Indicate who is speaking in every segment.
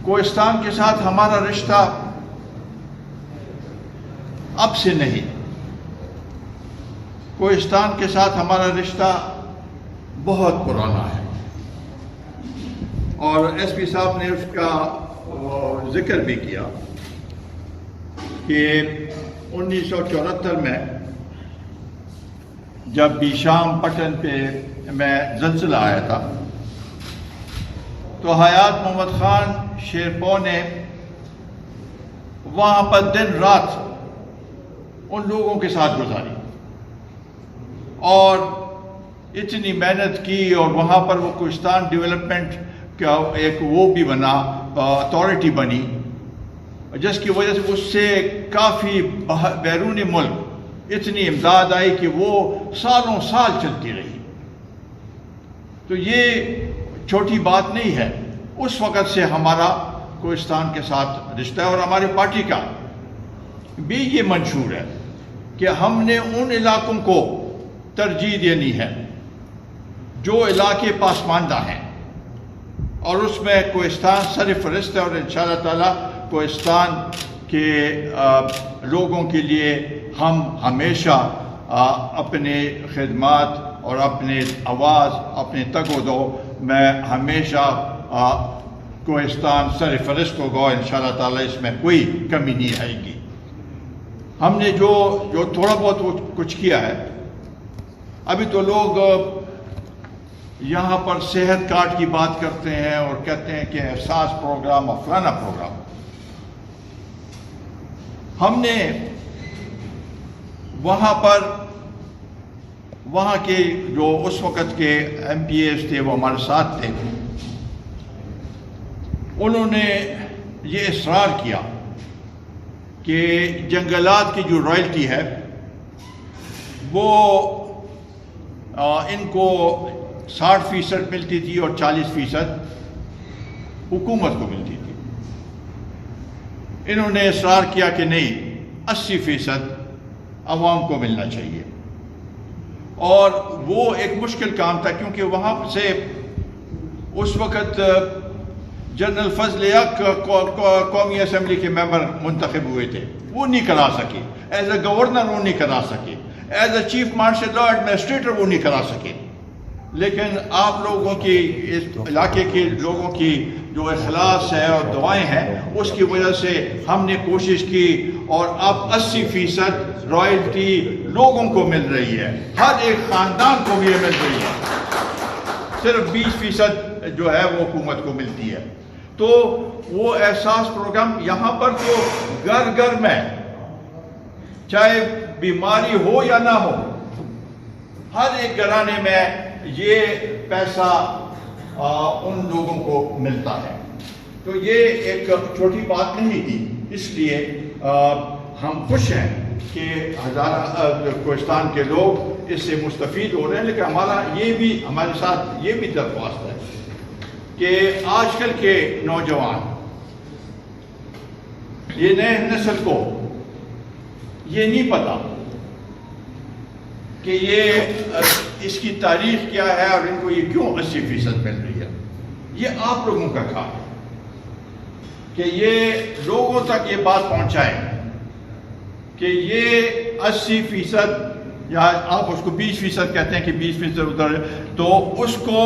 Speaker 1: کوہستان کے ساتھ ہمارا رشتہ اب سے نہیں، کوہستان کے ساتھ ہمارا رشتہ بہت پرانا ہے، اور ایس پی صاحب نے اس کا ذکر بھی کیا کہ 1974 میں جب بھی شام پٹن پہ میں زلزلہ آیا تھا تو حیات محمد خان شیرپور نے وہاں پر دن رات ان لوگوں کے ساتھ گزاری اور اتنی محنت کی، اور وہاں پر وہ کوہستان ڈیولپمنٹ کا ایک وہ بھی بنا، اتھارٹی بنی، جس کی وجہ سے اس سے کافی بیرون ملک اتنی امداد آئی کہ وہ سالوں سال چلتی رہی۔ تو یہ چھوٹی بات نہیں ہے، اس وقت سے ہمارا کوہستان کے ساتھ رشتہ ہے، اور ہماری پارٹی کا بھی یہ منشور ہے کہ ہم نے ان علاقوں کو ترجیح دینی ہے جو علاقے پسماندہ ہیں، اور اس میں کوہستان سرفہرست ہے، اور انشاءاللہ تعالی کوہستان کے لوگوں کے لیے ہم ہمیشہ اپنے خدمات اور اپنے آواز، اپنے تگ و دو میں ہمیشہ کوہستان سرفہرست ہوگا، انشاءاللہ تعالی اس میں کوئی کمی نہیں آئے گی۔ ہم نے جو تھوڑا بہت کچھ کیا ہے، ابھی تو لوگ یہاں پر صحت کارڈ کی بات کرتے ہیں اور کہتے ہیں کہ احساس پروگرام اور فلانا پروگرام۔ ہم نے وہاں کے جو اس وقت کے ایم پی ایز تھے، وہ ہمارے ساتھ تھے، انہوں نے یہ اصرار کیا کہ جنگلات کی جو رائلٹی ہے وہ ان کو 60% ملتی تھی اور 40% حکومت کو ملتی تھی۔ انہوں نے اصرار کیا کہ نہیں، 80% عوام کو ملنا چاہیے، اور وہ ایک مشکل کام تھا کیونکہ وہاں سے اس وقت جنرل فضل حق قومی اسمبلی کے ممبر منتخب ہوئے تھے، وہ نہیں کرا سکے، ایز اے گورنر وہ نہیں کرا سکے، as a chief martial law administrator وہ نہیں کرا سکے، لیکن آپ لوگوں کی، اس علاقے کے لوگوں کی جو اخلاص ہے اور دعائیں ہیں، اس کی وجہ سے ہم نے کوشش کی، اور اب 80% رائلٹی لوگوں کو مل رہی ہے، ہر ایک خاندان کو بھی یہ مل رہی ہے، صرف 20% جو ہے وہ حکومت کو ملتی ہے۔ تو وہ احساس پروگرام یہاں پر تو گھر گھر میں، چاہے بیماری ہو یا نہ ہو، ہر ایک گھرانے میں یہ پیسہ ان لوگوں کو ملتا ہے۔ تو یہ ایک چھوٹی بات نہیں تھی، اس لیے ہم خوش ہیں کہ کوہستان کے لوگ اس سے مستفید ہو رہے ہیں، لیکن ہمارے ساتھ یہ بھی درخواست ہے کہ آج کل کے نوجوان، یہ نئے نسل کو یہ نہیں پتا کہ یہ اس کی تاریخ کیا ہے اور ان کو یہ کیوں 80% مل رہی ہے۔ یہ آپ لوگوں کا کام ہے کہ یہ لوگوں تک یہ بات پہنچائیں کہ یہ 80%، یا آپ اس کو 20% کہتے ہیں کہ 20% ادھر ہے، تو اس کو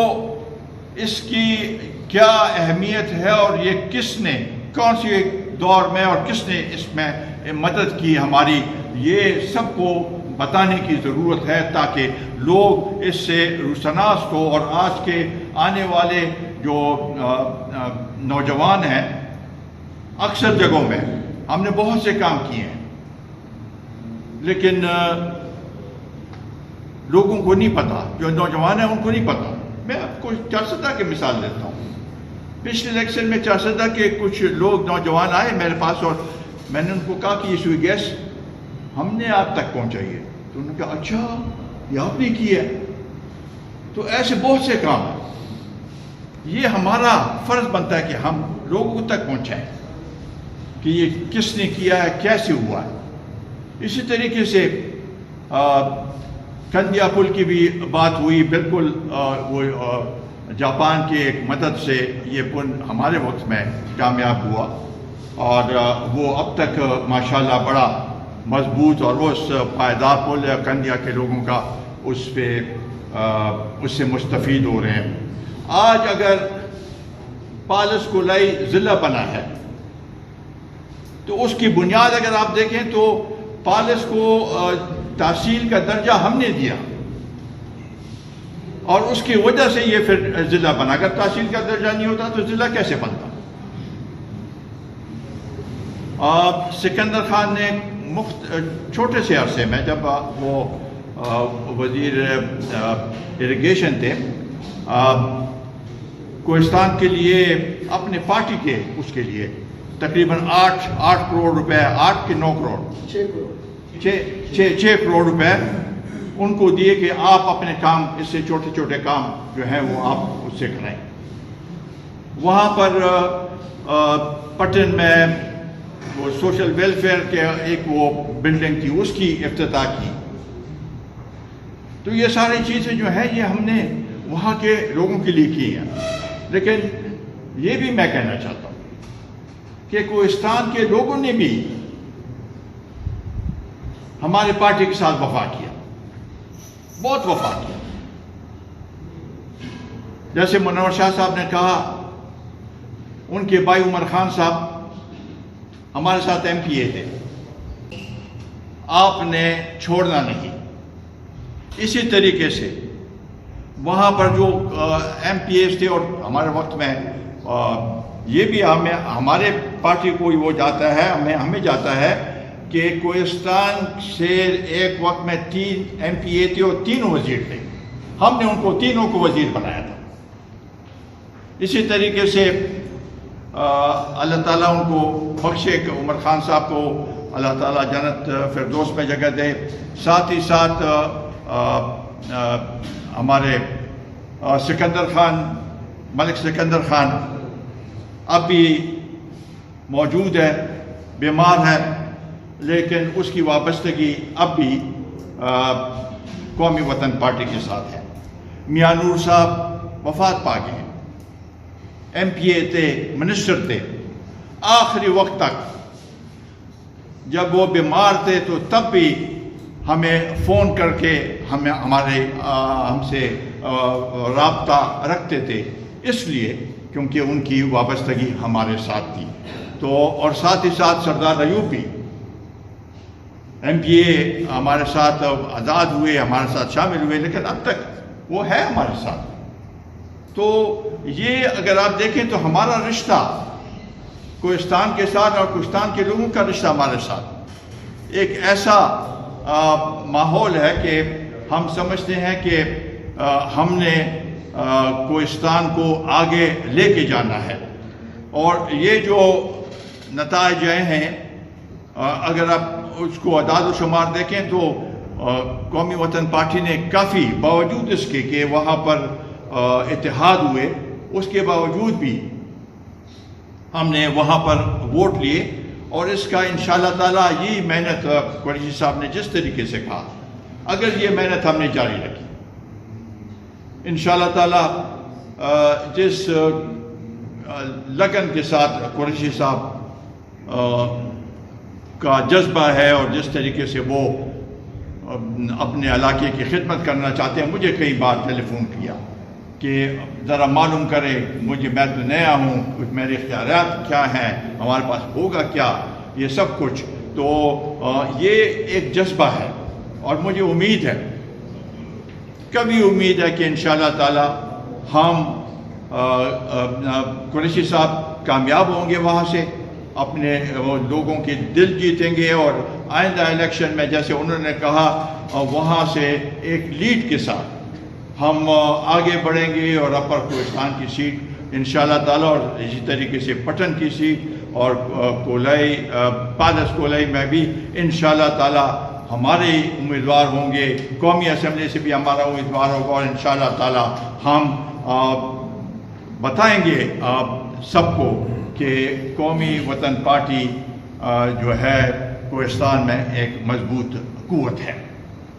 Speaker 1: اس کی کیا اہمیت ہے، اور یہ کس نے کون سی دور میں اور کس نے اس میں مدد کی ہماری، یہ سب کو بتانے کی ضرورت ہے، تاکہ لوگ اس سے روشناس کو، اور آج کے آنے والے جو نوجوان ہیں، اکثر جگہوں میں ہم نے بہت سے کام کیے ہیں، لیکن لوگوں کو نہیں پتا، جو نوجوان ہیں ان کو نہیں پتا۔ میں آپ کو چارسدہ کی مثال دیتا ہوں۔ پچھلے الیکشن میں چارسدہ کے کچھ لوگ نوجوان آئے میرے پاس، اور میں نے ان کو کہا کہ یہ سوئی گیس ہم نے آپ تک پہنچائی ہے، تو انہوں نے کہا اچھا یہ آپ نے کی ہے۔ تو ایسے بہت سے کام ہیں، یہ ہمارا فرض بنتا ہے کہ ہم لوگوں تک پہنچائیں کہ یہ کس نے کیا ہے، کیسے ہوا ہے۔ اسی طریقے سے کندیا پل کی بھی بات ہوئی، بالکل وہ جاپان کی ایک مدد سے یہ پل ہمارے وقت میں کامیاب ہوا، اور وہ اب تک ماشاءاللہ بڑا مضبوط اور اس پائیدار پل ہے، کنڈیا کے لوگوں کا اس سے مستفید ہو رہے ہیں۔ آج اگر پالس کولائی ضلع بنا ہے تو اس کی بنیاد اگر آپ دیکھیں تو پالس کو تحصیل کا درجہ ہم نے دیا، اور اس کی وجہ سے یہ پھر ضلع بنا۔ اگر تحصیل کا درجہ نہیں ہوتا تو ضلع کیسے بنتا؟ سکندر خان نے چھوٹے سے عرصے میں، جب وہ وزیر اریگیشن تھے، کوہستان کے لیے اپنے پارٹی کے اس کے لیے تقریباً 8 کروڑ روپے، 8 کے 9 کروڑ، 6 کروڑ روپے ان کو دیے کہ آپ اپنے کام، اس سے چھوٹے چھوٹے کام جو ہیں وہ آپ اس سے کرائیں۔ وہاں پر پٹن میں وہ سوشل ویلفیئر کے ایک وہ بلڈنگ تھی، اس کی افتتاح کی۔ تو یہ ساری چیزیں جو ہیں یہ ہم نے وہاں کے لوگوں کے لیے کی ہیں۔ لیکن یہ بھی میں کہنا چاہتا ہوں کہ کوہستان کے لوگوں نے بھی ہمارے پارٹی کے ساتھ وفا کیا، بہت وفا کیا۔ جیسے منور شاہ صاحب نے کہا، ان کے بھائی عمر خان صاحب ہمارے ساتھ ایم پی اے تھے، آپ نے چھوڑنا نہیں۔ اسی طریقے سے وہاں پر جو ایم پی ایز تھے، اور ہمارے وقت میں یہ بھی ہمارے پارٹی کو وہ جاتا ہے، ہمیں جاتا ہے کہ کوہستان سے ایک وقت میں 3 ایم پی اے تھے اور 3 وزیر تھے، ہم نے ان کو تینوں کو وزیر بنایا تھا۔ اسی طریقے سے اللہ تعالیٰ ان کو بخشے کہ عمر خان صاحب کو اللہ تعالیٰ جنت فردوس میں جگہ دے۔ ساتھ ہی ساتھ ہمارے سکندر خان، ملک سکندر خان اب بھی موجود ہے، بیمار ہے، لیکن اس کی وابستگی اب بھی قومی وطن پارٹی کے ساتھ ہے۔ میاں نور صاحب وفات پا گئے، ایم پی اے تھے، منسٹر تھے، آخری وقت تک جب وہ بیمار تھے تو تب بھی ہمیں فون کر کے ہم سے رابطہ رکھتے تھے، اس لیے کیونکہ ان کی وابستگی ہمارے ساتھ تھی۔ تو اور ساتھ ہی ساتھ سردار ایوب بھی ایم پی اے ہمارے ساتھ آزاد ہوئے، ہمارے ساتھ شامل ہوئے، لیکن اب تک وہ ہے ہمارے ساتھ۔ تو یہ اگر آپ دیکھیں تو ہمارا رشتہ کوہستان کے ساتھ اور کوہستان کے لوگوں کا رشتہ ہمارے ساتھ ایک ایسا ماحول ہے کہ ہم سمجھتے ہیں کہ ہم نے کوہستان کو آگے لے کے جانا ہے۔ اور یہ جو نتائج ہیں، اگر آپ اس کو اعداد و شمار دیکھیں تو قومی وطن پارٹی نے کافی، باوجود اس کے کہ وہاں پر اتحاد ہوئے، اس کے باوجود بھی ہم نے وہاں پر ووٹ لیے، اور اس کا انشاءاللہ تعالیٰ یہ محنت قریشی صاحب نے جس طریقے سے کہا، اگر یہ محنت ہم نے جاری رکھی، انشاءاللہ تعالیٰ جس لگن کے ساتھ قریشی صاحب کا جذبہ ہے اور جس طریقے سے وہ اپنے علاقے کی خدمت کرنا چاہتے ہیں، مجھے کئی بار ٹیلی فون کیا کہ ذرا معلوم کرے، میں تو نیا ہوں، میرے اختیارات کیا ہیں، ہمارے پاس ہوگا کیا، یہ سب کچھ۔ تو یہ ایک جذبہ ہے، اور مجھے امید ہے، کبھی امید ہے کہ انشاءاللہ تعالی ہم قریشی صاحب کامیاب ہوں گے، وہاں سے اپنے لوگوں کے دل جیتیں گے، اور آئندہ الیکشن میں جیسے انہوں نے کہا وہاں سے ایک لیڈ کے ساتھ ہم آگے بڑھیں گے، اور اپر کوہستان کی سیٹ انشاءاللہ تعالیٰ، اور اسی طریقے سے پٹن کی سیٹ اور کولائی، پالس کولائی میں بھی انشاءاللہ تعالیٰ ہمارے امیدوار ہوں گے، قومی اسمبلی سے بھی ہمارا امیدوار ہوگا، اور انشاءاللہ تعالیٰ ہم بتائیں گے آپ سب کو کہ قومی وطن پارٹی جو ہے کوہستان میں ایک مضبوط قوت ہے۔